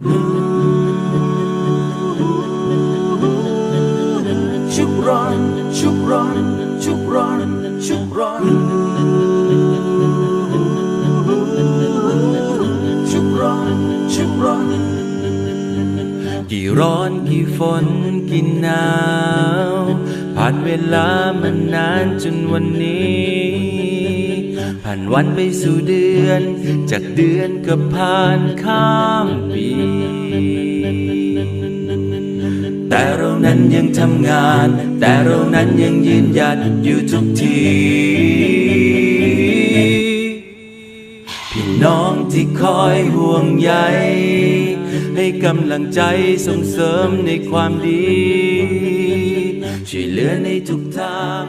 ชุกร้อนชุกร้อนชุกร้อนชุกร้อนชุกร้อนชุกร้อนกี่ร้อนกี่ฝนกี่หนาวผ่านเวลามันนานจนวันนี้ผ่านวันไปสู่เดือนจากเดือนก็ผ่านข้ามปีแต่เรานั้นยังทำงานแต่เรานั้นยังยืนหยัดอยู่ทุกทีพี่น้องที่คอยห่วงใยให้กำลังใจส่งเสริมในความดีช่วยเหลือในทุกทาง